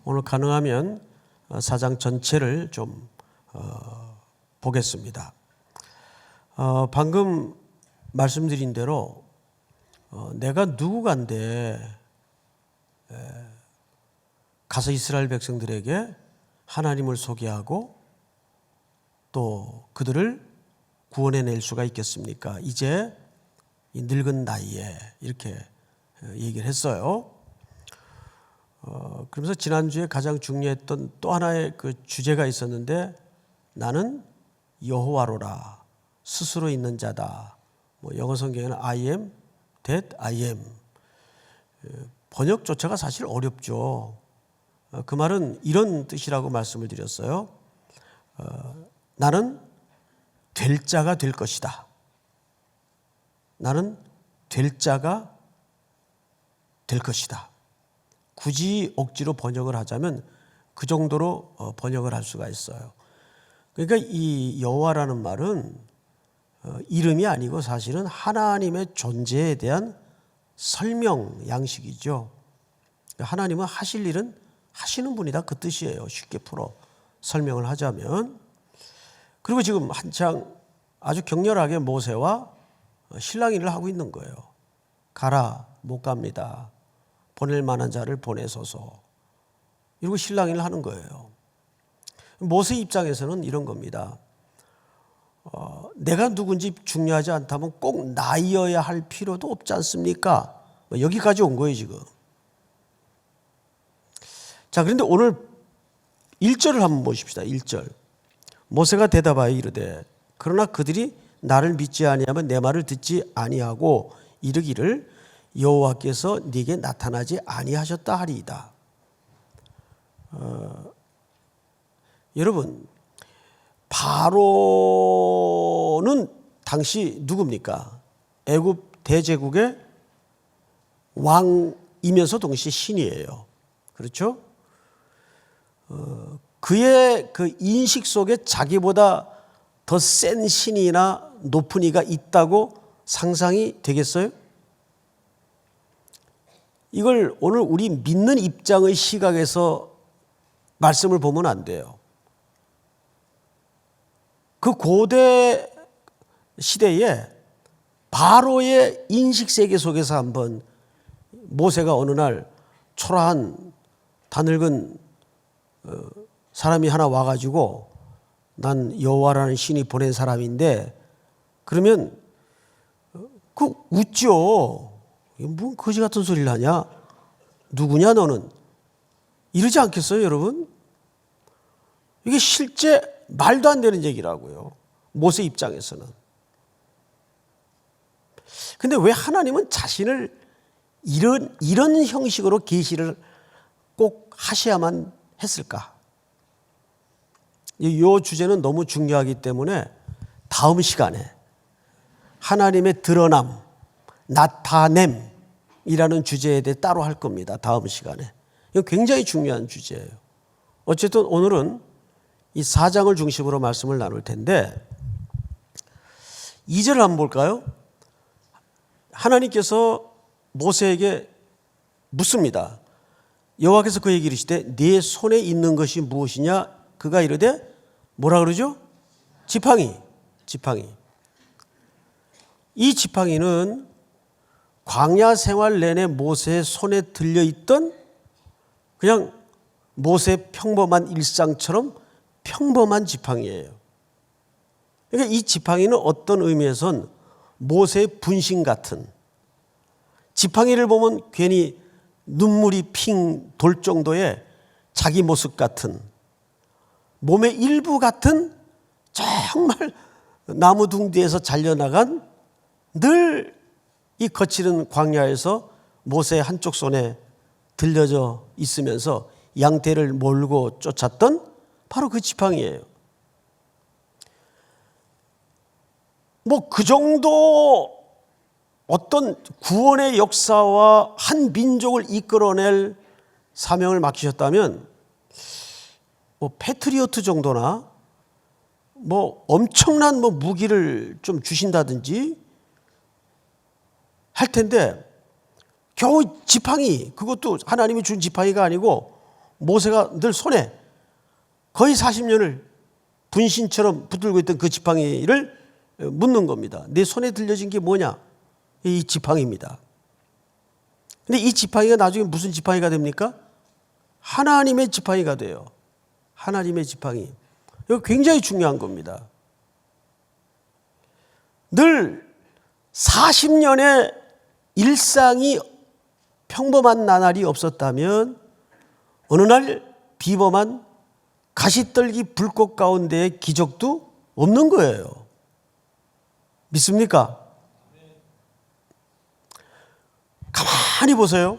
오늘 가능하면 4장 전체를 좀 보겠습니다. 방금 말씀드린 대로 내가 누구간데 가서 이스라엘 백성들에게 하나님을 소개하고 또 그들을 구원해낼 수가 있겠습니까? 이제 이 늙은 나이에 이렇게 얘기를 했어요. 그러면서 지난주에 가장 중요했던 또 하나의 그 주제가 있었는데, 나는 여호와로라, 스스로 있는 자다. 영어 성경에는 I am that I am. 번역조차가 사실 어렵죠. 그 말은 이런 뜻이라고 말씀을 드렸어요. 나는 될 자가 될 것이다. 나는 될 자가 될 것이다. 굳이 억지로 번역을 하자면 그 정도로 번역을 할 수가 있어요. 그러니까 이 여호와라는 말은 이름이 아니고 사실은 하나님의 존재에 대한 설명 양식이죠. 하나님은 하실 일은 하시는 분이다, 그 뜻이에요. 쉽게 풀어 설명을 하자면. 그리고 지금 한창 아주 격렬하게 모세와 실랑이를 하고 있는 거예요. 가라, 못 갑니다. 보낼 만한 자를 보내소서. 이러고 실랑이를 하는 거예요. 모세 입장에서는 이런 겁니다. 내가 누군지 중요하지 않다면 꼭 나이어야 할 필요도 없지 않습니까? 여기까지 온 거예요, 지금. 자, 그런데 오늘 1절을 한번 보십시다. 1절. 모세가 대답하여 이르되 그러나 그들이 나를 믿지 아니하면 내 말을 듣지 아니하고 이르기를 여호와께서 네게 나타나지 아니하셨다 하리이다. 여러분, 바로는 당시 누굽니까? 애굽 대제국의 왕이면서 동시에 신이에요. 그렇죠? 그의 그 인식 속에 자기보다 더 센 신이나 높은 이가 있다고 상상이 되겠어요? 이걸 오늘 우리 믿는 입장의 시각에서 말씀을 보면 안 돼요. 그 고대 시대에 바로의 인식 세계 속에서 한번 모세가 어느 날 초라한 다 늙은 사람이 하나 와가지고 난 여호와라는 신이 보낸 사람인데, 그러면 그 웃죠. 뭔 거지 같은 소리를 하냐? 누구냐 너는? 이러지 않겠어요, 여러분? 이게 실제 말도 안 되는 얘기라고요, 모세 입장에서는. 근데 왜 하나님은 자신을 이런 형식으로 계시를 꼭 하셔야만 했을까? 이 주제는 너무 중요하기 때문에 다음 시간에 하나님의 드러남, 나타냄이라는 주제에 대해 따로 할 겁니다. 다음 시간에. 이거 굉장히 중요한 주제예요. 어쨌든 오늘은 이 4장을 중심으로 말씀을 나눌 텐데, 2절을 한번 볼까요? 하나님께서 모세에게 묻습니다. 여호와께서 그에게 이르시되 네 손에 있는 것이 무엇이냐? 그가 이르되 뭐라 그러죠? 지팡이. 이 지팡이는 광야 생활 내내 모세의 손에 들려있던 그냥 모세의 평범한 일상처럼 평범한 지팡이예요. 그러니까 이 지팡이는 어떤 의미에선 모세의 분신 같은, 지팡이를 보면 괜히 눈물이 핑 돌 정도의 자기 모습 같은, 몸의 일부 같은, 정말 나무 둥 뒤에서 잘려나간, 늘 이 거칠은 광야에서 모세의 한쪽 손에 들려져 있으면서 양떼를 몰고 쫓았던 바로 그 지팡이예요. 그 정도 어떤 구원의 역사와 한 민족을 이끌어낼 사명을 맡기셨다면 패트리어트 정도나 엄청난 무기를 좀 주신다든지 할 텐데, 겨우 지팡이, 그것도 하나님이 준 지팡이가 아니고 모세가 늘 손에 거의 40년을 분신처럼 붙들고 있던 그 지팡이를 묻는 겁니다. 내 손에 들려진 게 뭐냐? 이 지팡이입니다. 근데 이 지팡이가 나중에 무슨 지팡이가 됩니까? 하나님의 지팡이가 돼요. 하나님의 지팡이. 이거 굉장히 중요한 겁니다. 늘 40년의 일상이 평범한 나날이 없었다면 어느 날 비범한 가시떨기 불꽃 가운데의 기적도 없는 거예요. 믿습니까? 가만히 보세요.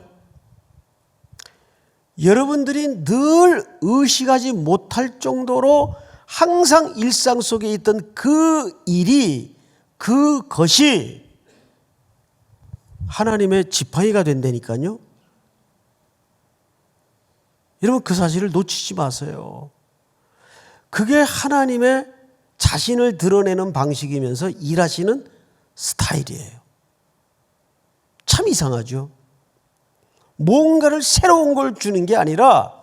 여러분들이 늘 의식하지 못할 정도로 항상 일상 속에 있던 그 일이, 그것이 하나님의 지팡이가 된다니까요. 여러분, 그 사실을 놓치지 마세요. 그게 하나님의 자신을 드러내는 방식이면서 일하시는 스타일이에요. 참 이상하죠. 뭔가를 새로운 걸 주는 게 아니라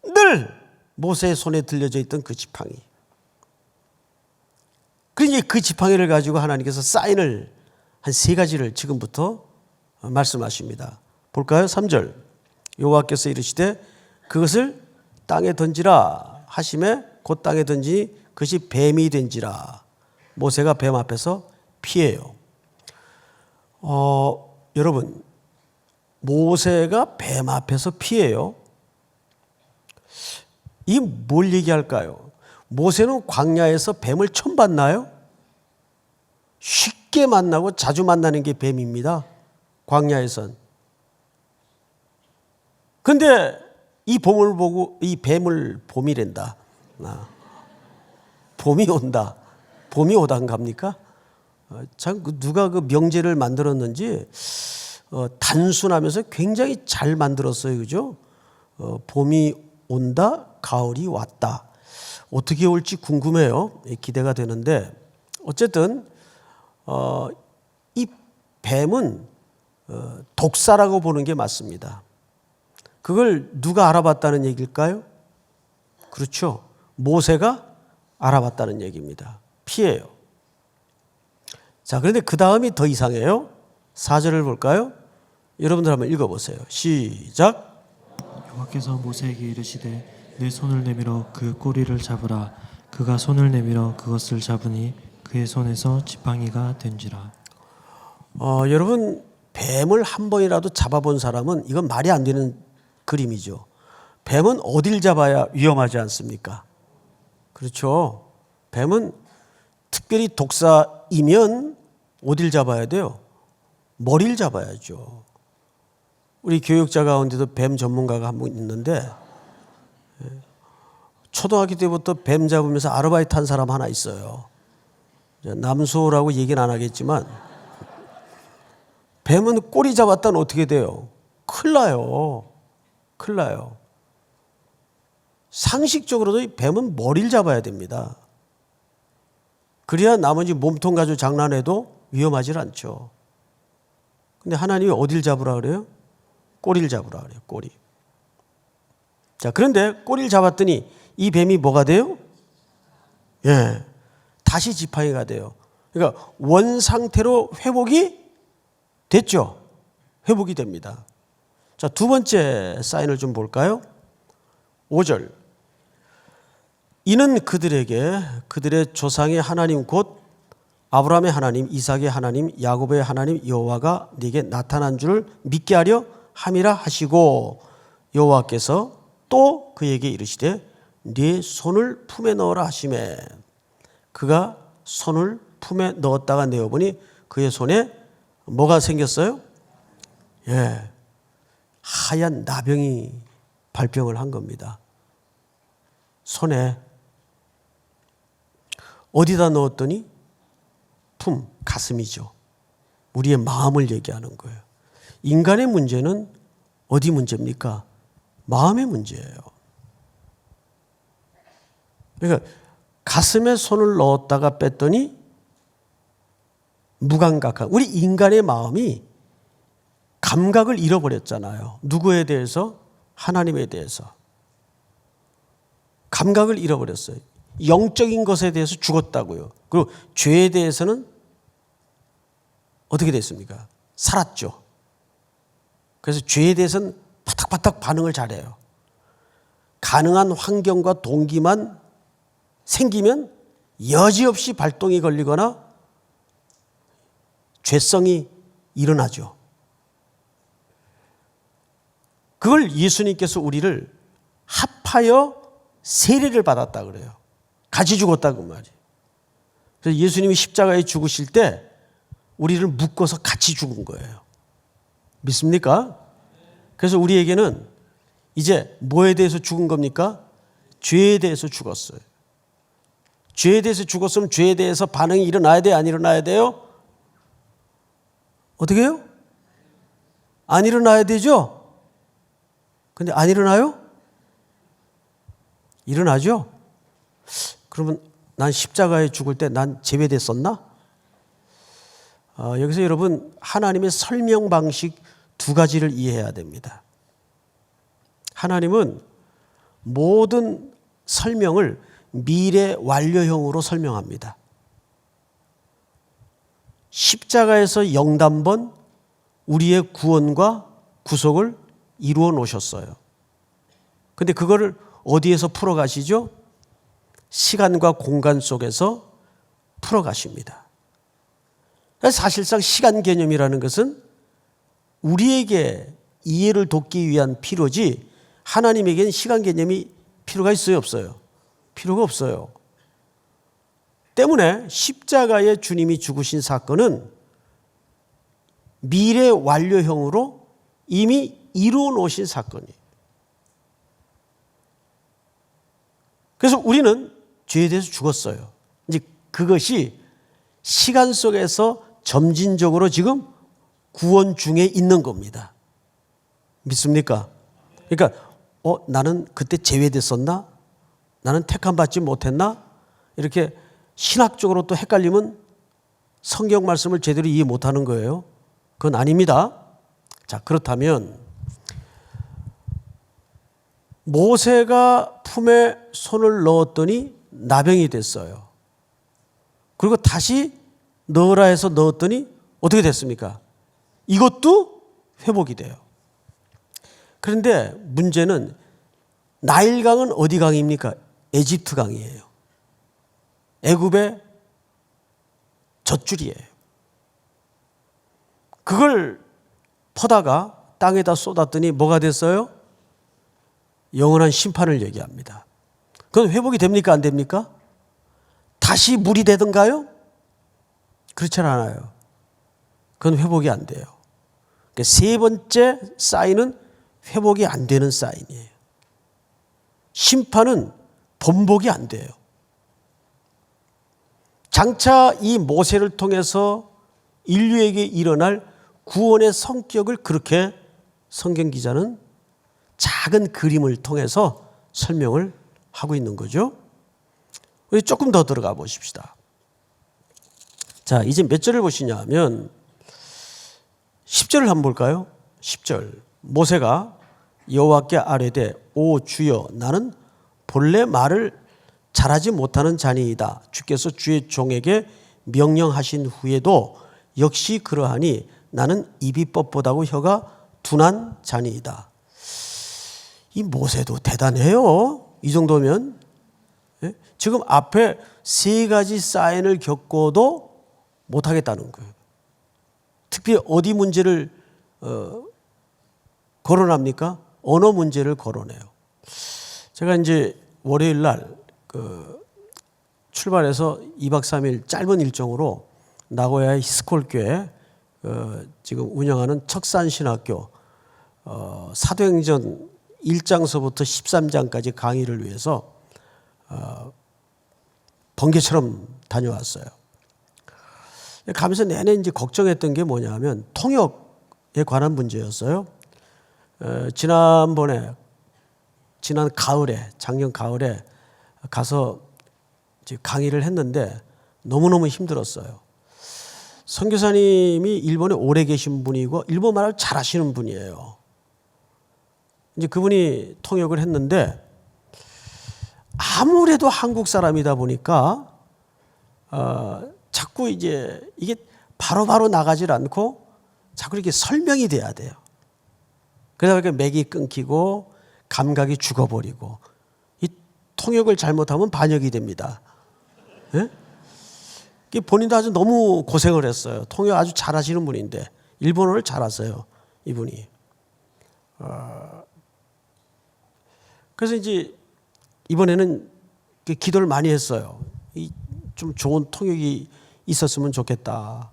늘 모세의 손에 들려져 있던 그 지팡이. 그러니까 그 지팡이를 가지고 하나님께서 사인을 한 3가지를 지금부터 말씀하십니다. 볼까요? 3절. 여호와께서 이르시되 그것을 땅에 던지라 하심에 곧 땅에 던지니 그것이 뱀이 된지라. 모세가 뱀 앞에서 피해요. 여러분, 모세가 뱀 앞에서 피해요. 이 뭘 얘기할까요? 모세는 광야에서 뱀을 처음 봤나요? 쉽게 만나고 자주 만나는 게 뱀입니다. 광야에선. 근데 이 봄을 보고 이 뱀을 봄이란다. 봄이 온다. 봄이 오단 갑니까? 참 누가 그 명제를 만들었는지 단순하면서 굉장히 잘 만들었어요. 그죠? 봄이 온다, 가을이 왔다. 어떻게 올지 궁금해요. 기대가 되는데 어쨌든 이 뱀은 독사라고 보는 게 맞습니다. 그걸 누가 알아봤다는 얘기일까요? 그렇죠. 모세가 알아봤다는 얘기입니다. 피해요. 자, 그런데 그 다음이 더 이상해요. 4절을 볼까요? 여러분들 한번 읽어보세요. 시작. 여호와께서 모세에게 이르시되 내 손을 내밀어 그 꼬리를 잡으라. 그가 손을 내밀어 그것을 잡으니 그의 손에서 지팡이가 된지라. 여러분, 뱀을 한 번이라도 잡아본 사람은 이건 말이 안 되는 그림이죠. 뱀은 어딜 잡아야 위험하지 않습니까? 그렇죠. 뱀은 특별히 독사이면 어딜 잡아야 돼요? 머리를 잡아야죠. 우리 교육자 가운데도 뱀 전문가가 한 분 있는데 초등학교 때부터 뱀 잡으면서 아르바이트 한 사람 하나 있어요. 남소라고 얘기는 안 하겠지만 뱀은 꼬리 잡았다는 어떻게 돼요? 큰일 나요. 큰일 나요. 상식적으로도 뱀은 머리를 잡아야 됩니다. 그래야 나머지 몸통 가지고 장난해도 위험하지 않죠. 근데 하나님이 어딜 잡으라 그래요? 꼬리를 잡으라 그래요. 꼬리. 자, 그런데 꼬리를 잡았더니 이 뱀이 뭐가 돼요? 예, 다시 지팡이가 돼요. 그러니까 원 상태로 회복이 됐죠. 회복이 됩니다. 자, 두 번째 사인을 좀 볼까요? 5절. 이는 그들에게 그들의 조상의 하나님 곧 아브라함의 하나님, 이삭의 하나님, 야곱의 하나님 여호와가 네게 나타난 줄을 믿게 하려 함이라 하시고 여호와께서 또 그에게 이르시되 네 손을 품에 넣어라 하시매 그가 손을 품에 넣었다가 내어보니 그의 손에 뭐가 생겼어요? 예, 하얀 나병이 발병을 한 겁니다. 손에. 어디다 넣었더니 품, 가슴이죠. 우리의 마음을 얘기하는 거예요. 인간의 문제는 어디 문제입니까? 마음의 문제예요. 그러니까 가슴에 손을 넣었다가 뺐더니 무감각한, 우리 인간의 마음이 감각을 잃어버렸잖아요. 누구에 대해서? 하나님에 대해서 감각을 잃어버렸어요. 영적인 것에 대해서 죽었다고요. 그리고 죄에 대해서는 어떻게 됐습니까? 살았죠. 그래서 죄에 대해서는 바닥바닥 반응을 잘해요. 가능한 환경과 동기만 생기면 여지없이 발동이 걸리거나 죄성이 일어나죠. 그걸 예수님께서 우리를 합하여 세례를 받았다 그래요. 같이 죽었다 그 말이에요. 그래서 예수님이 십자가에 죽으실 때 우리를 묶어서 같이 죽은 거예요. 믿습니까? 그래서 우리에게는 이제 뭐에 대해서 죽은 겁니까? 죄에 대해서 죽었어요. 죄에 대해서 죽었으면 죄에 대해서 반응이 일어나야 돼요? 안 일어나야 돼요? 어떻게 해요? 안 일어나야 되죠? 근데 안 일어나요? 일어나죠? 그러면 난 십자가에 죽을 때 난 제외됐었나? 여기서 여러분 하나님의 설명 방식 두 가지를 이해해야 됩니다. 하나님은 모든 설명을 미래 완료형으로 설명합니다. 십자가에서 영단번 우리의 구원과 구속을 이루어 놓으셨어요. 근데 그거를 어디에서 풀어가시죠? 시간과 공간 속에서 풀어가십니다. 사실상 시간 개념이라는 것은 우리에게 이해를 돕기 위한 필요지 하나님에게는 시간 개념이 필요가 있어요? 없어요? 필요가 없어요. 때문에 십자가에 주님이 죽으신 사건은 미래 완료형으로 이미 이루어 놓으신 사건이에요. 그래서 우리는 죄에 대해서 죽었어요. 이제 그것이 시간 속에서 점진적으로 지금 구원 중에 있는 겁니다. 믿습니까? 그러니까 나는 그때 제외됐었나? 나는 택함받지 못했나? 이렇게 신학적으로 또 헷갈리면 성경 말씀을 제대로 이해 못하는 거예요. 그건 아닙니다. 자, 그렇다면 모세가 품에 손을 넣었더니 나병이 됐어요. 그리고 다시 넣으라 해서 넣었더니 어떻게 됐습니까? 이것도 회복이 돼요. 그런데 문제는 나일강은 어디 강입니까? 에집트 강이에요. 애굽의 젖줄이에요. 그걸 퍼다가 땅에다 쏟았더니 뭐가 됐어요? 영원한 심판을 얘기합니다. 그건 회복이 됩니까? 안 됩니까? 다시 물이 되던가요? 그렇지 않아요. 그건 회복이 안 돼요. 그러니까 세 번째 사인은 회복이 안 되는 사인이에요. 심판은 번복이 안 돼요. 장차 이 모세를 통해서 인류에게 일어날 구원의 성격을 그렇게 성경 기자는 작은 그림을 통해서 설명을 하고 있는 거죠. 우리 조금 더 들어가 보십시다. 자, 이제 몇 절을 보시냐 하면 10절을 한번 볼까요? 10절. 모세가 여호와께 아뢰되 오 주여 나는 본래 말을 잘하지 못하는 자니이다. 주께서 주의 종에게 명령하신 후에도 역시 그러하니 나는 입이 뻣뻣하고 혀가 둔한 자니이다. 이 모세도 대단해요. 이 정도면. 예? 지금 앞에 세 가지 사인을 겪고도 못하겠다는 거예요. 특히 어디 문제를 거론합니까? 언어 문제를 거론해요. 제가 이제 월요일 날 출발해서 2박 3일 짧은 일정으로 나고야의 히스콜교회 지금 운영하는 척산신학교 사도행전 1장서부터 13장까지 강의를 위해서 번개처럼 다녀왔어요. 가면서 내내 이제 걱정했던 게 뭐냐면 통역에 관한 문제였어요. 지난 가을에, 작년 가을에 가서 이제 강의를 했는데 너무너무 힘들었어요. 선교사님이 일본에 오래 계신 분이고 일본말을 잘하시는 분이에요. 이제 그분이 통역을 했는데 아무래도 한국 사람이다 보니까 자꾸 이제 이게 바로바로 나가질 않고 자꾸 이렇게 설명이 돼야 돼요. 그러다 보니까 맥이 끊기고 감각이 죽어버리고 이 통역을 잘못하면 반역이 됩니다. 예? 본인도 아주 너무 고생을 했어요. 통역 아주 잘하시는 분인데 일본어를 잘하세요, 이분이. 그래서 이제 이번에는 기도를 많이 했어요. 좀 좋은 통역이 있었으면 좋겠다.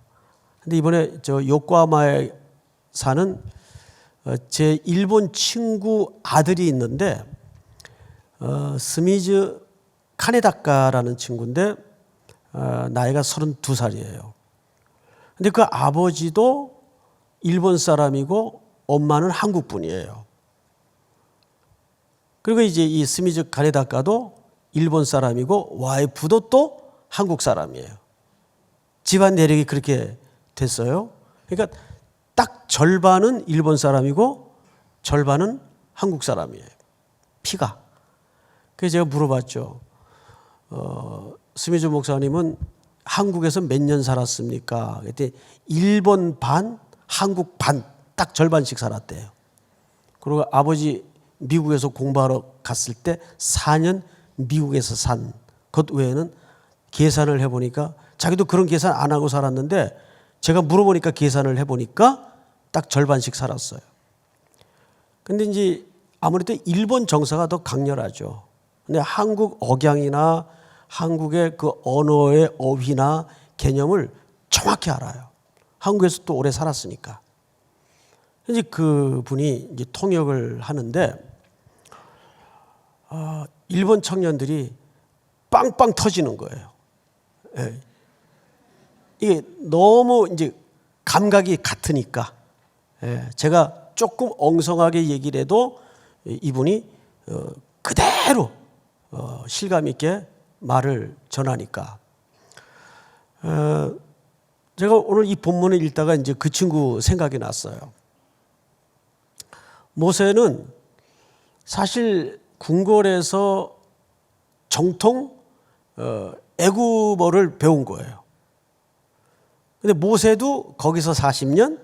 근데 이번에 저 요코하마에 사는 제 일본 친구 아들이 있는데 스미즈 카네다카라는 친구인데 나이가 32살이에요. 근데 그 아버지도 일본 사람이고 엄마는 한국 분이에요. 그리고 이제 이 스미즈 카네다카도 일본 사람이고 와이프도 또 한국 사람이에요. 집안 내력이 그렇게 됐어요. 그러니까 딱 절반은 일본 사람이고 절반은 한국 사람이에요. 피가. 그래서 제가 물어봤죠. 스미즈 목사님은 한국에서 몇 년 살았습니까? 그때 일본 반, 한국 반, 딱 절반씩 살았대요. 그리고 아버지 미국에서 공부하러 갔을 때 4년 미국에서 산 것 외에는 계산을 해보니까 자기도 그런 계산 안 하고 살았는데 제가 물어보니까 계산을 해보니까 딱 절반씩 살았어요. 근데 이제 아무래도 일본 정서가 더 강렬하죠. 근데 한국 억양이나 한국의 그 언어의 어휘나 개념을 정확히 알아요. 한국에서 또 오래 살았으니까. 이제 그 분이 이제 통역을 하는데 일본 청년들이 빵빵 터지는 거예요. 예. 이게 너무 이제 감각이 같으니까 제가 조금 엉성하게 얘기를 해도 이분이 그대로 실감 있게 말을 전하니까 제가 오늘 이 본문을 읽다가 이제 그 친구 생각이 났어요. 모세는 사실 궁궐에서 정통 애굽어를 배운 거예요. 근데 모세도 거기서 40년,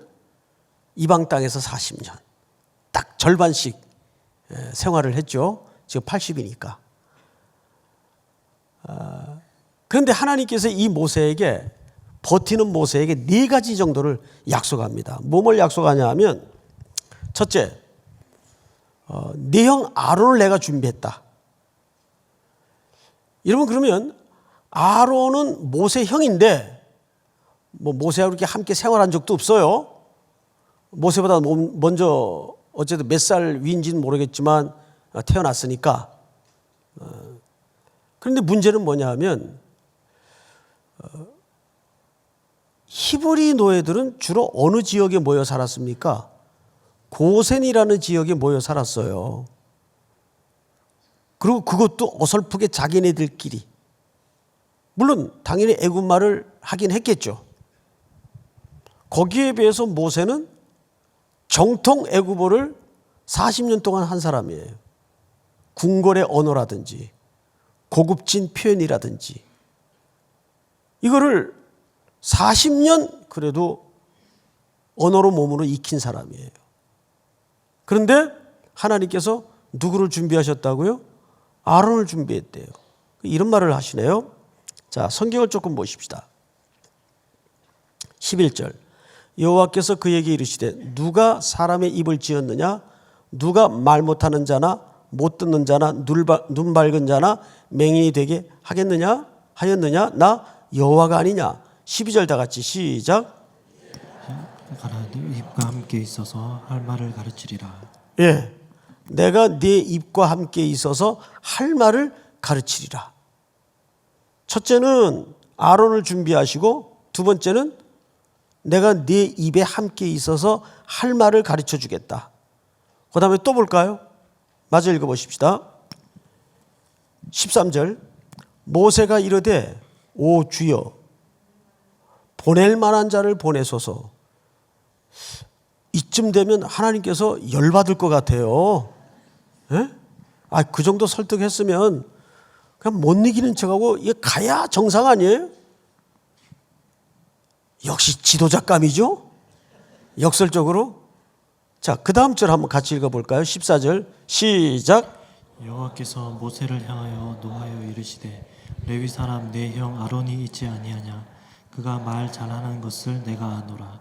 이방 땅에서 40년. 딱 절반씩 생활을 했죠. 지금 80이니까. 그런데 하나님께서 이 모세에게, 버티는 모세에게 4가지 정도를 약속합니다. 뭐뭘 약속하냐 하면, 첫째, 네 형 아론을 내가 준비했다. 여러분, 그러면 아론은 모세 형인데 뭐 모세하고 이렇게 함께 생활한 적도 없어요. 모세보다 먼저 어쨌든 몇 살 위인지는 모르겠지만 태어났으니까. 그런데 문제는 뭐냐 하면 히브리 노예들은 주로 어느 지역에 모여 살았습니까? 고센이라는 지역에 모여 살았어요. 그리고 그것도 어설프게 자기네들끼리. 물론 당연히 애굽말을 하긴 했겠죠. 거기에 비해서 모세는 정통 애굽어를 40년 동안 한 사람이에요. 궁궐의 언어라든지 고급진 표현이라든지 이거를 40년 그래도 언어로 몸으로 익힌 사람이에요. 그런데 하나님께서 누구를 준비하셨다고요? 아론을 준비했대요. 이런 말을 하시네요. 자, 성경을 조금 보십시다. 11절. 여호와께서 그에게 이르시되 누가 사람의 입을 지었느냐? 누가 말 못하는 자나 못 듣는 자나 눈 밝은 자나 맹인이 되게 하였느냐? 나 여호와가 아니냐? 12절 다 같이 시작. 가라 네 입과 함께 있어서 할 말을 가르치리라. 예, 내가 네 입과 함께 있어서 할 말을 가르치리라. 첫째는 아론을 준비하시고 두 번째는 내가 네 입에 함께 있어서 할 말을 가르쳐 주겠다. 그 다음에 또 볼까요? 마저 읽어보십시다. 13절. 모세가 이르되 오 주여 보낼 만한 자를 보내소서. 이쯤 되면 하나님께서 열받을 것 같아요. 예? 그 정도 설득했으면 그냥 못 이기는 척하고 이게 가야 정상 아니에요? 역시 지도자감이죠? 역설적으로. 자, 그 다음 절 한번 같이 읽어볼까요? 14절 시작. 여호와께서 모세를 향하여 노하여 이르시되 레위 사람 내 형 아론이 있지 아니하냐 그가 말 잘하는 것을 내가 아노라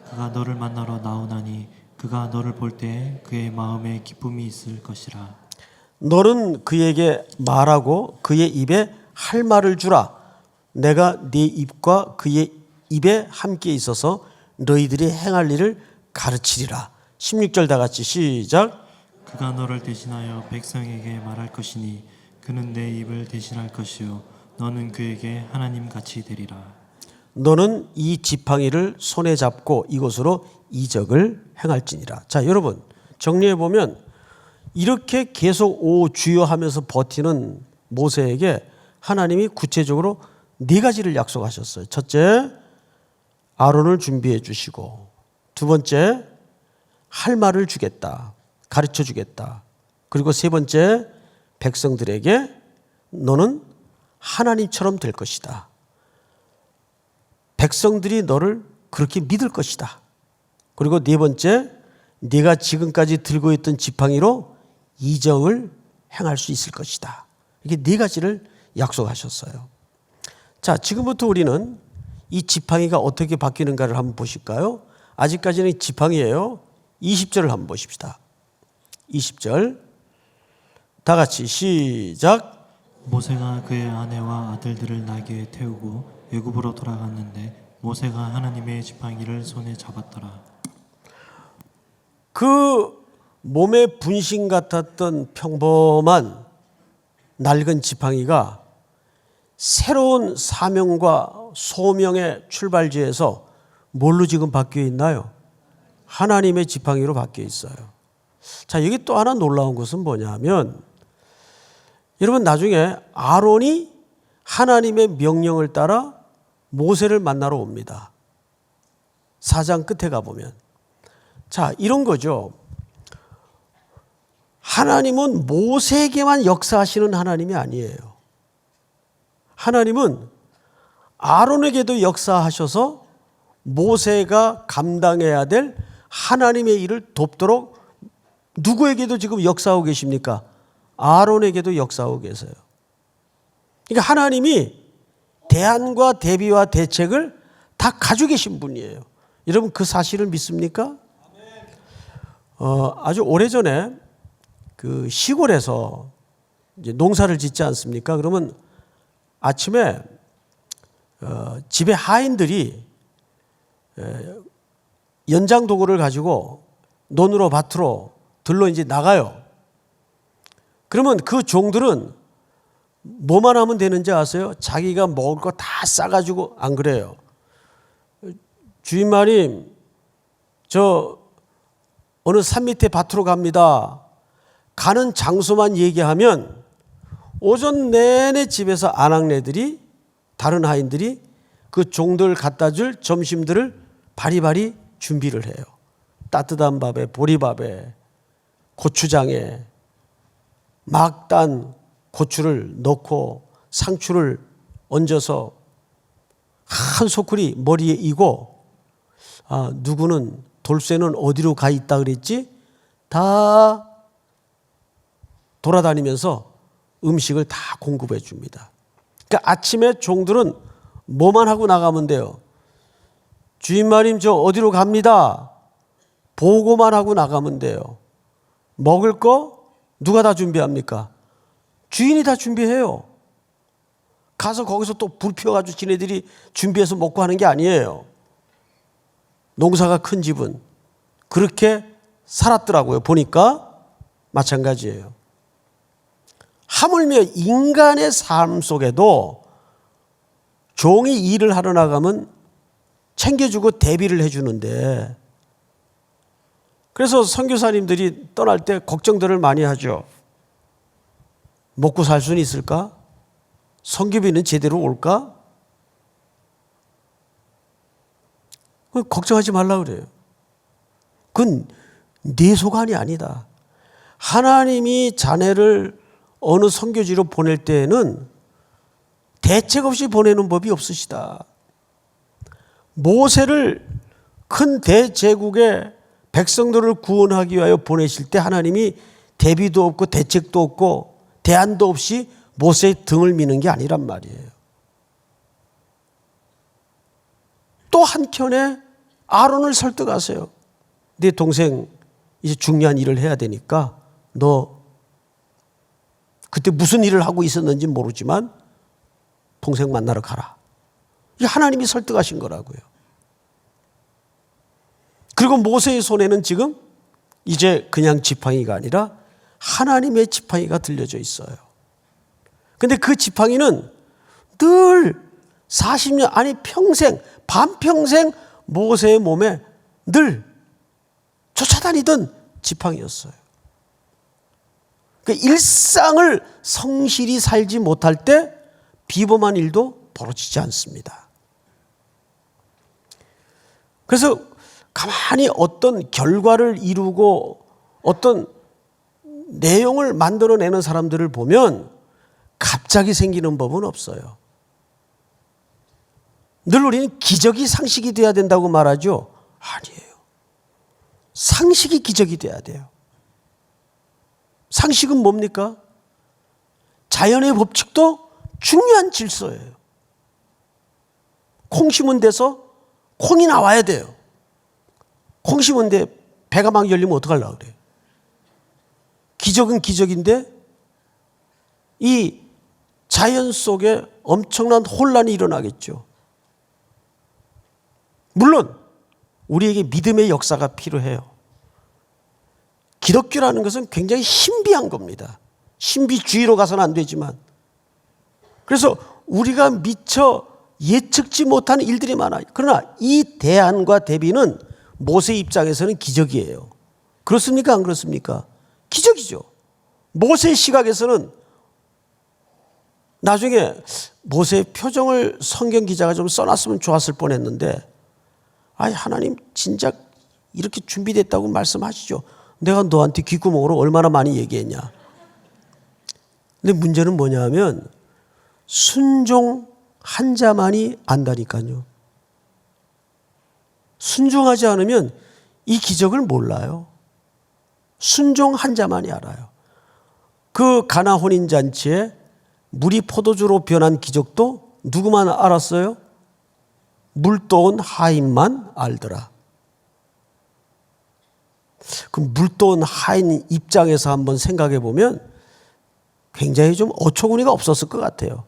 그가 너를 만나러 나오나니 그가 너를 볼 때에 그의 마음에 기쁨이 있을 것이라 너는 그에게 말하고 그의 입에 할 말을 주라. 내가 네 입과 그의 입에 함께 있어서 너희들이 행할 일을 가르치리라. 16절 다 같이 시작. 그가 너를 대신하여 백성에게 말할 것이니 그는 내 입을 대신할 것이요 너는 그에게 하나님 같이 되리라. 너는 이 지팡이를 손에 잡고 이곳으로 이적을 행할지니라. 자, 여러분 정리해 보면 이렇게 계속 오 주여 하면서 버티는 모세에게 하나님이 구체적으로 네 가지를 약속하셨어요. 첫째, 아론을 준비해 주시고, 두 번째, 할 말을 주겠다. 가르쳐 주겠다. 그리고 세 번째, 백성들에게 너는 하나님처럼 될 것이다. 백성들이 너를 그렇게 믿을 것이다. 그리고 네 번째, 네가 지금까지 들고 있던 지팡이로 이적을 행할 수 있을 것이다. 이게 네 가지를 약속하셨어요. 자, 지금부터 우리는 이 지팡이가 어떻게 바뀌는가를 한번 보실까요? 아직까지는 지팡이예요. 20절을 한번 보십시다. 20절 다 같이 시작. 모세가 그의 아내와 아들들을 나귀에 태우고 애굽으로 돌아갔는데 모세가 하나님의 지팡이를 손에 잡았더라. 그 몸에 분신 같았던 평범한 낡은 지팡이가 새로운 사명과 소명의 출발지에서 뭘로 지금 바뀌어 있나요? 하나님의 지팡이로 바뀌어 있어요. 자, 여기 또 하나 놀라운 것은 뭐냐면 여러분 나중에 아론이 하나님의 명령을 따라 모세를 만나러 옵니다. 4장 끝에 가보면. 자, 이런 거죠. 하나님은 모세에게만 역사하시는 하나님이 아니에요. 하나님은 아론에게도 역사하셔서 모세가 감당해야 될 하나님의 일을 돕도록 누구에게도 지금 역사하고 계십니까? 아론에게도 역사하고 계세요. 그러니까 하나님이 대안과 대비와 대책을 다 가지고 계신 분이에요. 여러분 그 사실을 믿습니까? 아주 오래전에 그 시골에서 이제 농사를 짓지 않습니까? 그러면 아침에 집에 하인들이 연장 도구를 가지고 논으로 밭으로 들러 이제 나가요. 그러면 그 종들은 뭐만 하면 되는지 아세요? 자기가 먹을 거 다 싸가지고 안 그래요. 주인마님, 저 어느 산 밑에 밭으로 갑니다. 가는 장소만 얘기하면 오전 내내 집에서 아낙네들이 다른 하인들이 그 종들 갖다 줄 점심들을 바리바리 준비를 해요. 따뜻한 밥에 보리밥에 고추장에 막 딴 고추를 넣고 상추를 얹어서 한 소쿠리 머리에 이고 누구는 돌쇠는 어디로 가 있다 그랬지? 다 돌아다니면서 음식을 다 공급해 줍니다. 그러니까 아침에 종들은 뭐만 하고 나가면 돼요? 주인마님 저 어디로 갑니다. 보고만 하고 나가면 돼요. 먹을 거 누가 다 준비합니까? 주인이 다 준비해요. 가서 거기서 또 불 피워가지고 지네들이 준비해서 먹고 하는 게 아니에요. 농사가 큰 집은 그렇게 살았더라고요. 보니까 마찬가지예요. 하물며 인간의 삶 속에도 종이 일을 하러 나가면 챙겨주고 대비를 해주는데 그래서 선교사님들이 떠날 때 걱정들을 많이 하죠. 먹고 살 수는 있을까? 선교비는 제대로 올까? 걱정하지 말라 그래요. 그건 네 소관이 아니다. 하나님이 자네를 어느 선교지로 보낼 때에는 대책 없이 보내는 법이 없으시다. 모세를 큰 대제국의 백성들을 구원하기 위하여 보내실 때 하나님이 대비도 없고 대책도 없고 대안도 없이 모세의 등을 미는 게 아니란 말이에요. 또 한켠에 아론을 설득하세요. 네 동생 이제 중요한 일을 해야 되니까 너 그때 무슨 일을 하고 있었는지 모르지만 동생 만나러 가라. 이게 하나님이 설득하신 거라고요. 그리고 모세의 손에는 지금 이제 그냥 지팡이가 아니라 하나님의 지팡이가 들려져 있어요. 근데 그 지팡이는 늘 40년 아니 평생 반평생 모세의 몸에 늘 쫓아다니던 지팡이였어요. 그 일상을 성실히 살지 못할 때 비범한 일도 벌어지지 않습니다. 그래서 가만히 어떤 결과를 이루고 어떤 내용을 만들어내는 사람들을 보면 갑자기 생기는 법은 없어요. 늘 우리는 기적이 상식이 돼야 된다고 말하죠. 아니에요. 상식이 기적이 돼야 돼요. 상식은 뭡니까? 자연의 법칙도 중요한 질서예요. 콩 심은 데서 콩이 나와야 돼요. 콩 심은 데 배가 막 열리면 어떡하려고 그래요? 기적은 기적인데 이 자연 속에 엄청난 혼란이 일어나겠죠. 물론 우리에게 믿음의 역사가 필요해요. 기독교라는 것은 굉장히 신비한 겁니다. 신비주의로 가서는 안 되지만. 그래서 우리가 미처 예측지 못하는 일들이 많아요. 그러나 이 대안과 대비는 모세 입장에서는 기적이에요. 그렇습니까? 안 그렇습니까? 기적이죠. 모세의 시각에서는 나중에 모세의 표정을 성경 기자가 좀 써놨으면 좋았을 뻔했는데 아이 하나님 진작 이렇게 준비됐다고 말씀하시죠. 내가 너한테 귓구멍으로 얼마나 많이 얘기했냐. 근데 문제는 뭐냐 하면 순종한 자만이 안다니까요. 순종하지 않으면 이 기적을 몰라요. 순종한 자만이 알아요. 그 가나 혼인잔치에 물이 포도주로 변한 기적도 누구만 알았어요? 물 떠온 하인만 알더라. 그 물 떠온 하인 입장에서 한번 생각해 보면 굉장히 좀 어처구니가 없었을 것 같아요.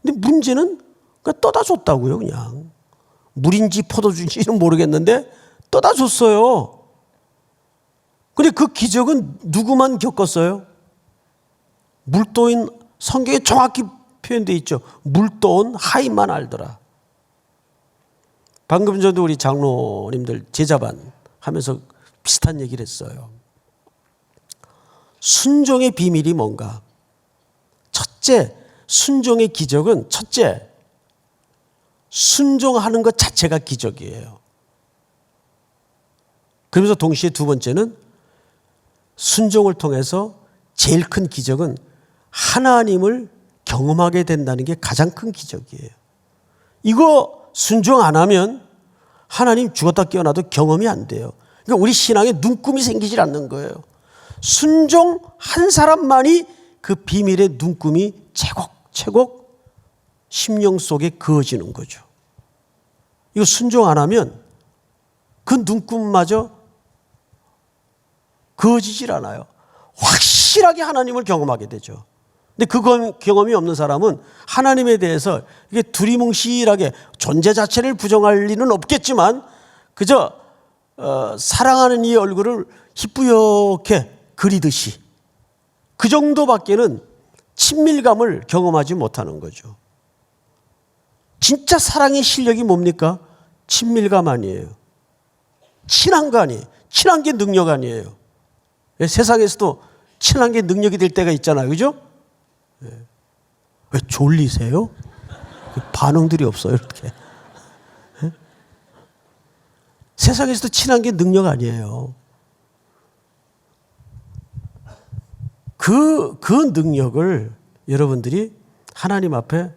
근데 문제는 그냥 떠다 줬다고요, 그냥. 물인지 포도주인지는 모르겠는데 떠다 줬어요. 근데 그 기적은 누구만 겪었어요? 물 떠인 성경에 정확히 표현되어 있죠. 물 떠온 하인만 알더라. 방금 전에도 우리 장로님들 제자반 하면서 비슷한 얘기를 했어요. 순종의 비밀이 뭔가? 첫째, 순종의 기적은 첫째, 순종하는 것 자체가 기적이에요. 그러면서 동시에 두 번째는 순종을 통해서 제일 큰 기적은 하나님을 경험하게 된다는 게 가장 큰 기적이에요. 이거 순종 안 하면 하나님 죽었다 깨어나도 경험이 안 돼요. 그러니까 우리 신앙에 눈금이 생기질 않는 거예요. 순종한 사람만이 그 비밀의 눈금이 채곡채곡 심령 속에 그어지는 거죠. 이거 순종 안 하면 그 눈금마저 그어지질 않아요. 확실하게 하나님을 경험하게 되죠. 근데 그 경험이 없는 사람은 하나님에 대해서 이게 두리뭉실하게 존재 자체를 부정할 리는 없겠지만 그저 사랑하는 이 얼굴을 희뿌옇게 그리듯이 그 정도밖에는 친밀감을 경험하지 못하는 거죠. 진짜 사랑의 실력이 뭡니까? 친밀감 아니에요. 친한 거 아니에요. 친한 게 능력 아니에요. 세상에서도 친한 게 능력이 될 때가 있잖아요. 그죠? 왜 졸리세요? 반응들이 없어요. 이렇게. 세상에서도 친한 게 능력 아니에요. 그 능력을 여러분들이 하나님 앞에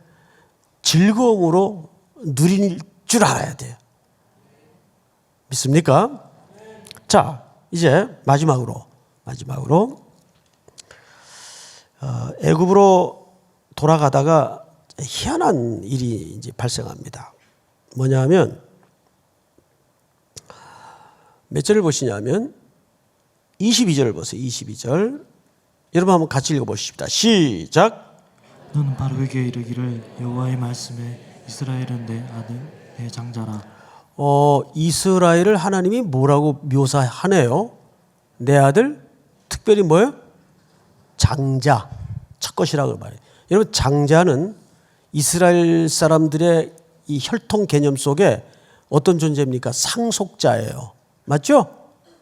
즐거움으로 누릴 줄 알아야 돼요. 믿습니까? 자, 이제 마지막으로 애굽으로 돌아가다가 희한한 일이 이제 발생합니다. 뭐냐면 몇 절을 보시냐면 22절을 보세요. 22절. 여러분 한번 같이 읽어보십시다. 시작. 너는 바로에게 이르기를 여호와의 말씀에 이스라엘은 내 아들 내 장자라. 이스라엘을 하나님이 뭐라고 묘사하네요? 내 아들, 특별히 뭐예요? 장자, 첫 것이라고 말해요. 여러분 장자는 이스라엘 사람들의 이 혈통 개념 속에 어떤 존재입니까? 상속자예요. 맞죠?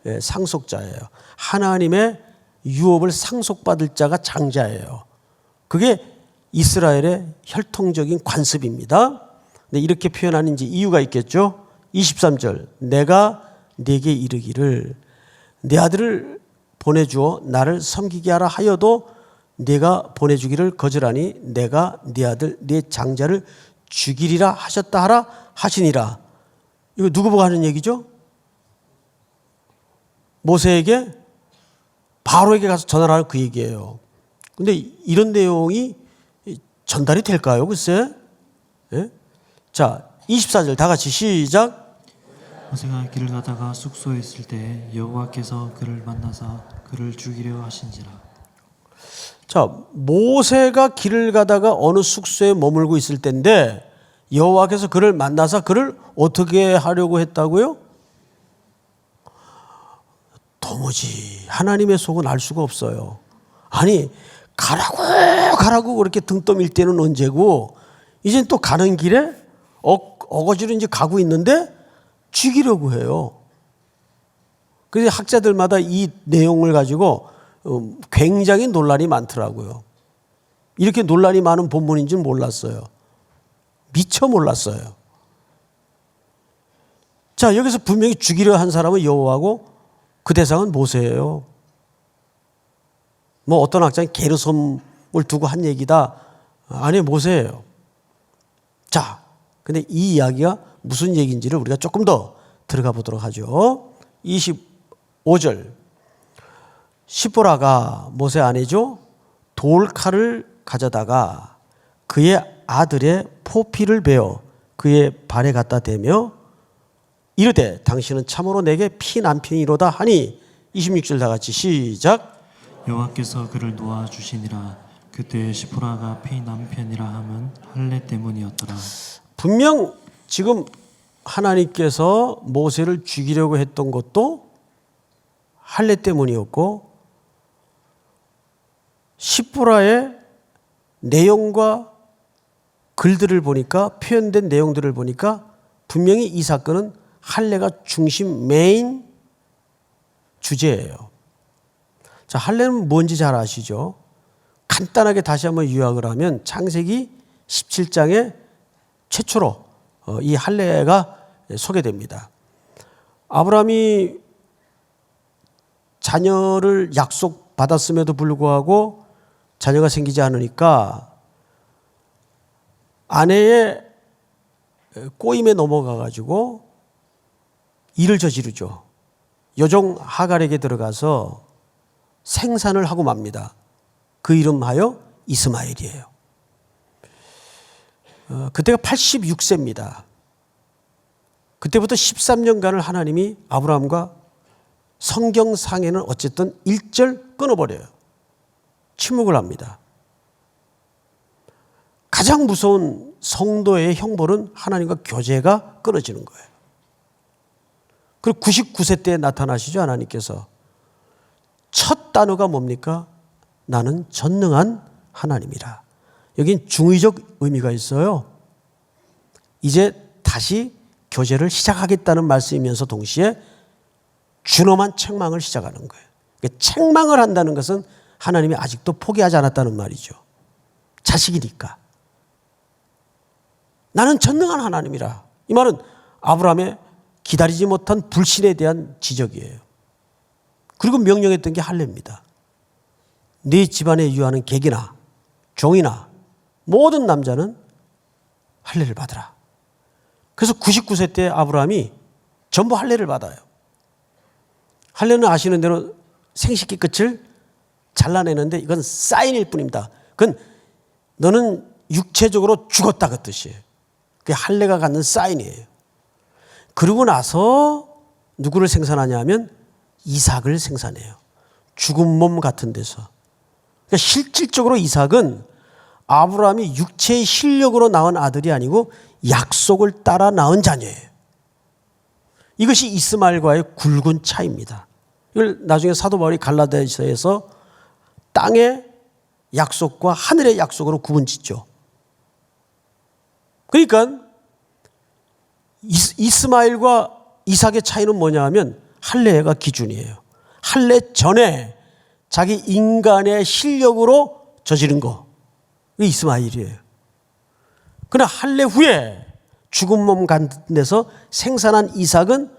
예, 상속자예요. 하나님의 유업을 상속받을 자가 장자예요. 그게 이스라엘의 혈통적인 관습입니다. 근데 이렇게 표현하는 이제 이유가 있겠죠. 23절. 내가 네게 이르기를 내 아들을 보내주어 나를 섬기게 하라 하여도 네가 보내주기를 거절하니 내가 네 아들 네 장자를 죽이리라 하셨다 하라 하시니라. 이거 누구 보고 하는 얘기죠? 모세에게 바로에게 가서 전하라 하는 그 얘기예요. 근데 이런 내용이 전달이 될까요? 글쎄. 예? 자, 24절 다 같이 시작. 모세가 길을 가다가 숙소에 있을 때 여호와께서 그를 만나사 그를 죽이려 하신지라. 자, 모세가 길을 가다가 어느 숙소에 머물고 있을 때인데 여호와께서 그를 만나사 그를 어떻게 하려고 했다고요? 도무지 하나님의 속은 알 수가 없어요. 아니 가라고 그렇게 등 떠밀 때는 언제고 이젠 또 가는 길에 어거지로 이제 가고 있는데 죽이려고 해요. 그래서 학자들마다 이 내용을 가지고 굉장히 논란이 많더라고요. 이렇게 논란이 많은 본문인 줄 몰랐어요. 미처 몰랐어요. 자, 여기서 분명히 죽이려 한 사람은 여호와고 그 대상은 모세예요. 뭐 어떤 학자는 게르솜을 두고 한 얘기다. 아니, 모세예요. 자, 근데 이 이야기가 무슨 얘기인지를 우리가 조금 더 들어가 보도록 하죠. 25절. 시보라가 모세 아내죠. 돌칼을 가져다가 그의 아들의 포피를 베어 그의 발에 갖다 대며 이르되 당신은 참으로 내게 피남편이로다 하니 26절 다 같이 시작. 여호와께서 그를 놓아 주시니라. 그때 시프라가 피남편이라 함은 할례 때문이었더라. 분명 지금 하나님께서 모세를 죽이려고 했던 것도 할례 때문이었고 시프라의 내용과 글들을 보니까 표현된 내용들을 보니까 분명히 이 사건은 할례가 중심 메인 주제예요. 자, 할례는 뭔지 잘 아시죠? 간단하게 다시 한번 요약을 하면 창세기 17장에 최초로 이 할례가 소개됩니다. 아브라함이 자녀를 약속받았음에도 불구하고 자녀가 생기지 않으니까 아내의 꼬임에 넘어가 가지고 일을 저지르죠. 여종 하갈에게 들어가서 생산을 하고 맙니다. 그 이름하여 이스마엘이에요. 그때가 86세입니다. 그때부터 13년간을 하나님이 아브라함과 성경상에는 어쨌든 일절 끊어버려요. 침묵을 합니다. 가장 무서운 성도의 형벌은 하나님과 교제가 끊어지는 거예요. 그리고 99세 때에 나타나시죠, 하나님께서. 첫 단어가 뭡니까? 나는 전능한 하나님이라. 여긴 중의적 의미가 있어요. 이제 다시 교제를 시작하겠다는 말씀이면서 동시에 준엄한 책망을 시작하는 거예요. 책망을 한다는 것은 하나님이 아직도 포기하지 않았다는 말이죠. 자식이니까. 나는 전능한 하나님이라. 이 말은 아브라함의 기다리지 못한 불신에 대한 지적이에요. 그리고 명령했던 게 할례입니다. 네 집안에 유하는 객이나 종이나 모든 남자는 할례를 받으라. 그래서 99세 때 아브라함이 전부 할례를 받아요. 할례는 아시는 대로 생식기 끝을 잘라내는데 이건 사인일 뿐입니다. 그건 너는 육체적으로 죽었다 그 뜻이에요. 그게 할례가 갖는 사인이에요. 그러고 나서 누구를 생산하냐 하면 이삭을 생산해요. 죽은 몸 같은 데서. 그러니까 실질적으로 이삭은 아브라함이 육체의 실력으로 낳은 아들이 아니고 약속을 따라 낳은 자녀예요. 이것이 이스마엘과의 굵은 차이입니다. 이걸 나중에 사도 바울이 갈라디아서에서 땅의 약속과 하늘의 약속으로 구분짓죠. 그러니까 이스마엘과 이삭의 차이는 뭐냐 하면 할례가 기준이에요. 할례 전에 자기 인간의 실력으로 저지른 거, 그게 이스마엘이에요. 그러나 할례 후에 죽은 몸 같은 데서 생산한 이삭은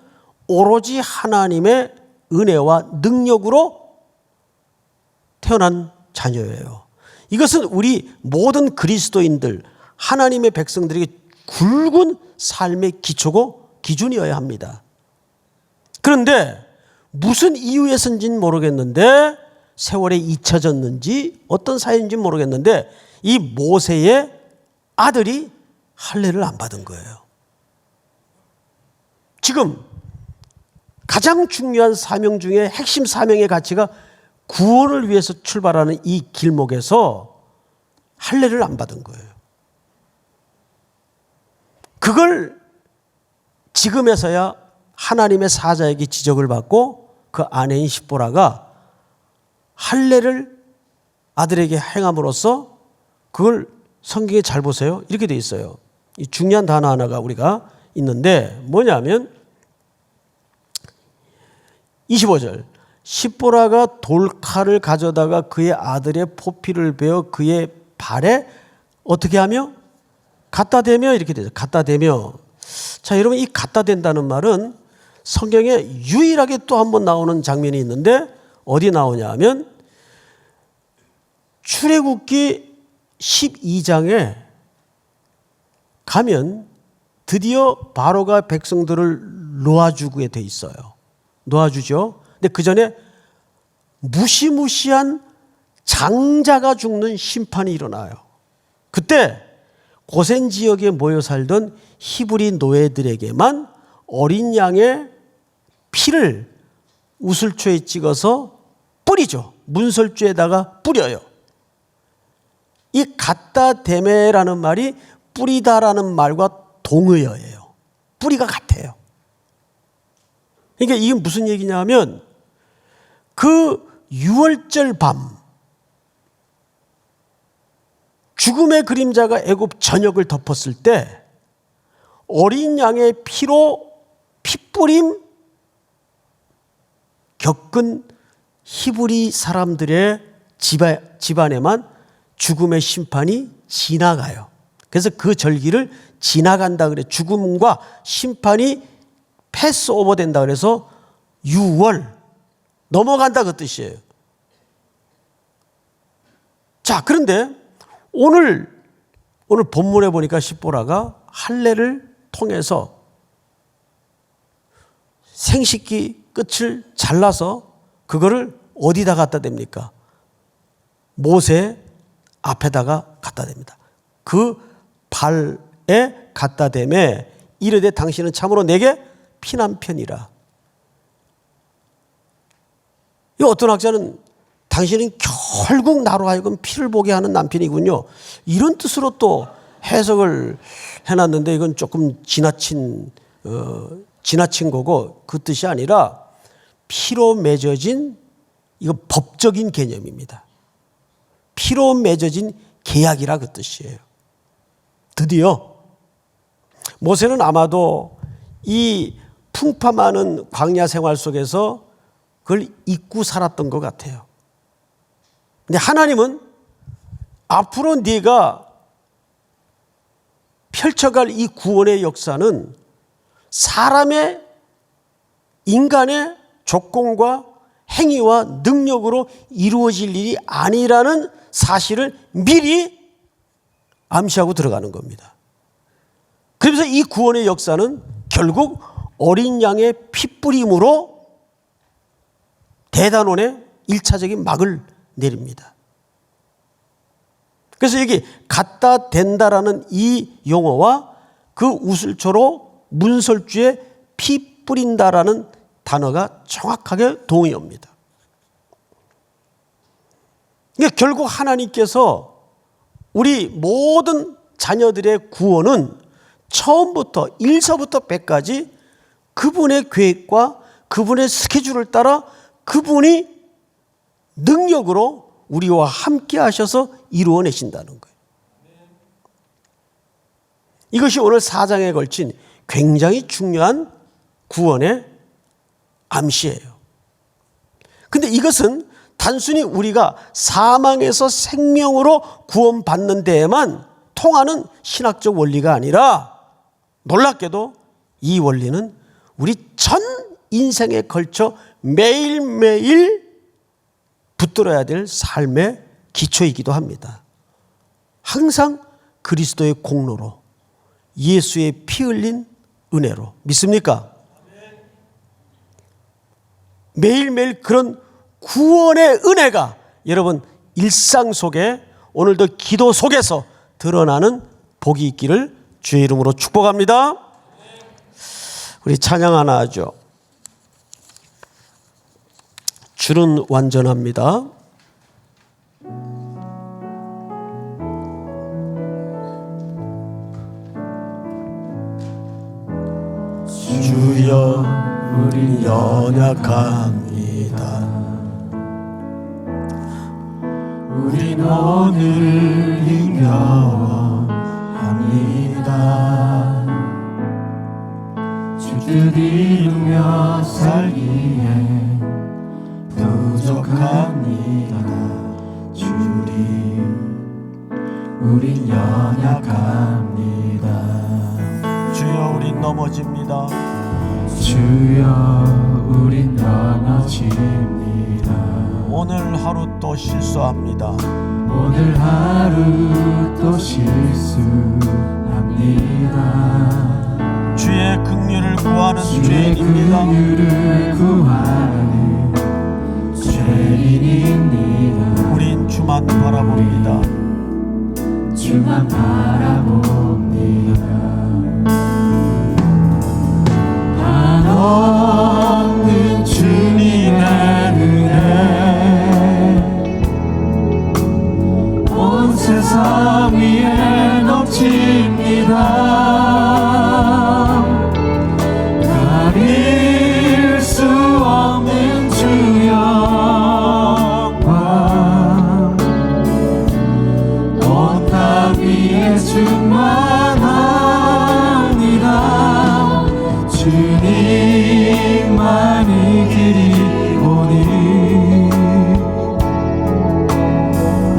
오로지 하나님의 은혜와 능력으로 태어난 자녀예요. 이것은 우리 모든 그리스도인들, 하나님의 백성들에게 굵은 삶의 기초고 기준이어야 합니다. 그런데 무슨 이유에서인지는 모르겠는데, 세월에 잊혀졌는지 어떤 사연인지 모르겠는데, 이 모세의 아들이 할례를 안 받은 거예요. 지금 가장 중요한 사명 중에 핵심 사명의 가치가 구원을 위해서 출발하는 이 길목에서 할례를 안 받은 거예요. 그걸 지금에서야 하나님의 사자에게 지적을 받고 그 아내인 십보라가 할례를 아들에게 행함으로써 그걸 성경에 잘 보세요. 이렇게 돼 있어요. 이 중요한 단어 하나가 우리가 있는데 뭐냐면 25절 십보라가 돌칼을 가져다가 그의 아들의 포피를 베어 그의 발에 어떻게 하며 갖다 대며 이렇게 되죠. 갖다 대며. 자, 여러분 이 갖다 댄다는 말은 성경에 유일하게 또 한 번 나오는 장면이 있는데 어디 나오냐 하면 출애굽기 12장에 가면 드디어 바로가 백성들을 놓아주게 돼 있어요. 놓아주죠. 근데 그 전에 무시무시한 장자가 죽는 심판이 일어나요. 그때 고센 지역에 모여 살던 히브리 노예들에게만 어린 양의 피를 우슬초에 찍어서 뿌리죠. 문설주에다가 뿌려요. 이 갖다 대매라는 말이 뿌리다라는 말과 동의어예요. 뿌리가 같아요. 그러니까 이게 무슨 얘기냐 하면 그 유월절 밤 죽음의 그림자가 애굽 전역을 덮었을 때 어린 양의 피로 피뿌림 겪은 히브리 사람들의 집안에만 죽음의 심판이 지나가요. 그래서 그 절기를 지나간다 그래. 죽음과 심판이 패스오버 된다 그래서 6월 넘어간다 그 뜻이에요. 자, 그런데 오늘 본문에 보니까 십보라가 할례를 통해서 생식기 끝을 잘라서 그거를 어디다 갖다 댑니까? 모세 앞에다가 갖다 댑니다. 그 발에 갖다 대매 이르되 당신은 참으로 내게 피난편이라. 이 어떤 학자는 당신은 결국 나로 하여금 피를 보게 하는 남편이군요. 이런 뜻으로 또 해석을 해놨는데 이건 조금 지나친 거고 그 뜻이 아니라 피로 맺어진 이거 법적인 개념입니다. 피로 맺어진 계약이라 그 뜻이에요. 드디어 모세는 아마도 이 풍파 많은 광야 생활 속에서 그걸 잊고 살았던 것 같아요. 근데 하나님은 앞으로 네가 펼쳐갈 이 구원의 역사는 사람의 인간의 조건과 행위와 능력으로 이루어질 일이 아니라는 사실을 미리 암시하고 들어가는 겁니다. 그러면서 이 구원의 역사는 결국 어린 양의 피뿌림으로 대단원의 1차적인 막을 내립니다. 그래서 여기 갖다 댄다라는 이 용어와 그 우슬초로 문설주에 피 뿌린다라는 단어가 정확하게 동의어입니다. 그러니까 결국 하나님께서 우리 모든 자녀들의 구원은 처음부터 1서부터 100까지 그분의 계획과 그분의 스케줄을 따라 그분이 능력으로 우리와 함께 하셔서 이루어내신다는 거예요. 이것이 오늘 4장에 걸친 굉장히 중요한 구원의 암시예요. 근데 이것은 단순히 우리가 사망에서 생명으로 구원받는 데에만 통하는 신학적 원리가 아니라 놀랍게도 이 원리는 우리 전 인생에 걸쳐 매일매일 붙들어야 될 삶의 기초이기도 합니다. 항상 그리스도의 공로로 예수의 피 흘린 은혜로 믿습니까? 매일매일 그런 구원의 은혜가 여러분 일상 속에 오늘도 기도 속에서 드러나는 복이 있기를 주의 이름으로 축복합니다. 우리 찬양 하나 하죠. 주는 완전합니다. 주여 우리 연약합니다. 우린 오늘 힘겨워합니다. 주 뜻 이루며 살기에 부족합니다. 주님 우린 연약합니다. 주여 우린 넘어집니다. 주여 우린 넘어집니다. 오늘 하루 또 실수합니다. 오늘 하루 또 실수합니다. 주의 긍휼을 구하는 주의 죄인입니다. 긍휼을 구하는 죄인입니다. 우린 주만 바라봅니다. 주만 바라봅니다. 한없는 주님의 은혜 온 세상 위에 넘칩니다. 가릴 수 없는 주 영광 온 땅 위에 충만합니다. 주님만이 길이 오니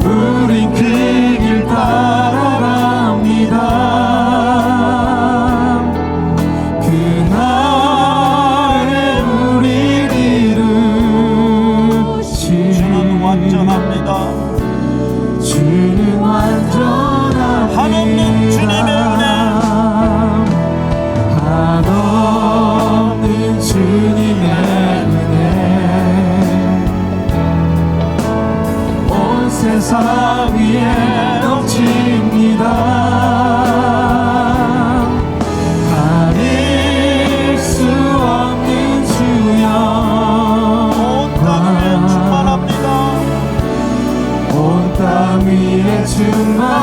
우린 그 길 따라갑니다. 그날에 우릴 이루신 주는 완전합니다. 주는 완전합니다. 한없는 주님의 은혜. 한없는 주님의 은혜 온 세상 위에 넘칩니다. 가릴 수 없는 주 온 땅 위에 영광 충만합니다. 온 땅 위에 충만합니다.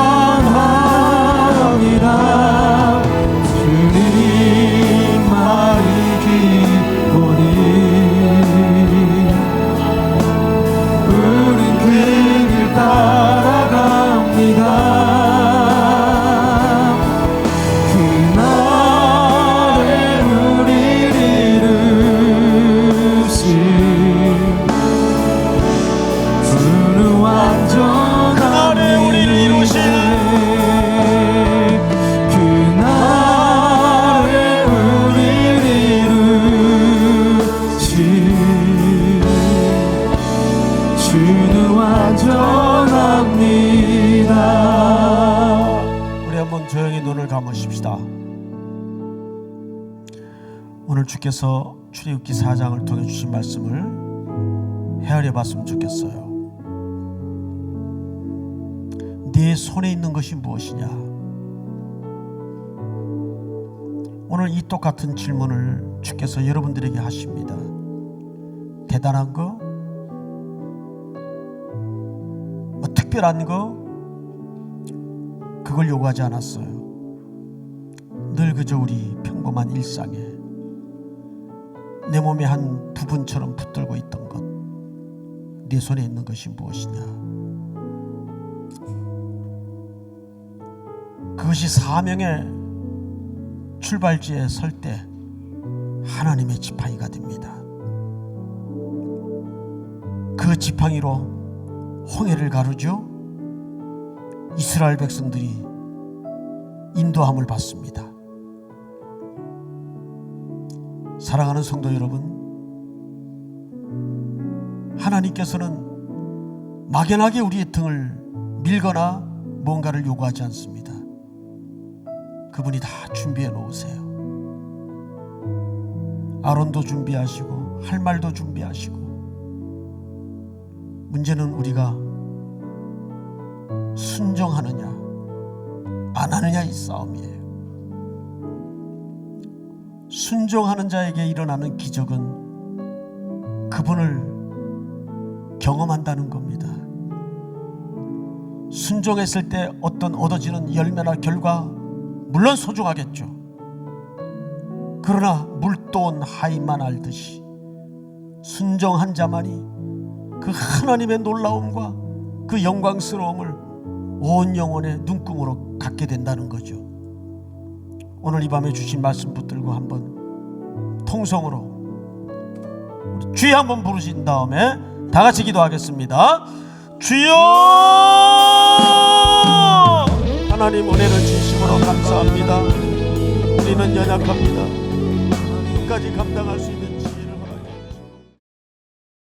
주님만이 기쁘니 우린 그 길 따라갑니다. 그날에 우릴 이루신 주는 완전한 그날에 우리를 이루신 전합니다. 우리 한번 조용히 눈을 감으십시다. 오늘 주께서 출애굽기 4장을 통해 주신 말씀을 헤아려 봤으면 좋겠어요. 네 손에 있는 것이 무엇이냐? 오늘 이 똑같은 질문을 주께서 여러분들에게 하십니다. 대단한 거? 뭐 특별한 거? 그걸 요구하지 않았어요. 늘 그저 우리 평범한 일상에 내 몸의 한 부분처럼 붙들고 있던 것, 네 손에 있는 것이 무엇이냐? 그것이 사명의 출발지에 설 때 하나님의 지팡이가 됩니다. 그 지팡이로 홍해를 가르죠. 이스라엘 백성들이 인도함을 받습니다. 사랑하는 성도 여러분, 하나님께서는 막연하게 우리의 등을 밀거나 뭔가를 요구하지 않습니다. 그분이 다 준비해 놓으세요. 아론도 준비하시고 할 말도 준비하시고, 문제는 우리가 순종하느냐 안 하느냐 이 싸움이에요. 순종하는 자에게 일어나는 기적은 그분을 경험한다는 겁니다. 순종했을 때 어떤 얻어지는 열매나 결과 물론 소중하겠죠. 그러나 물도온 하인만 알듯이 순종한 자만이 그 하나님의 놀라움과 그 영광스러움을 온 영혼의 눈금으로 갖게 된다는 거죠. 오늘 이 밤에 주신 말씀 붙들고 한번 통성으로 주여 한번 부르신 다음에 다 같이 기도하겠습니다. 주여! 하나님, 은혜를 진심으로 감사합니다. 우리는 연약합니다. 끝까지 감당할 수 있는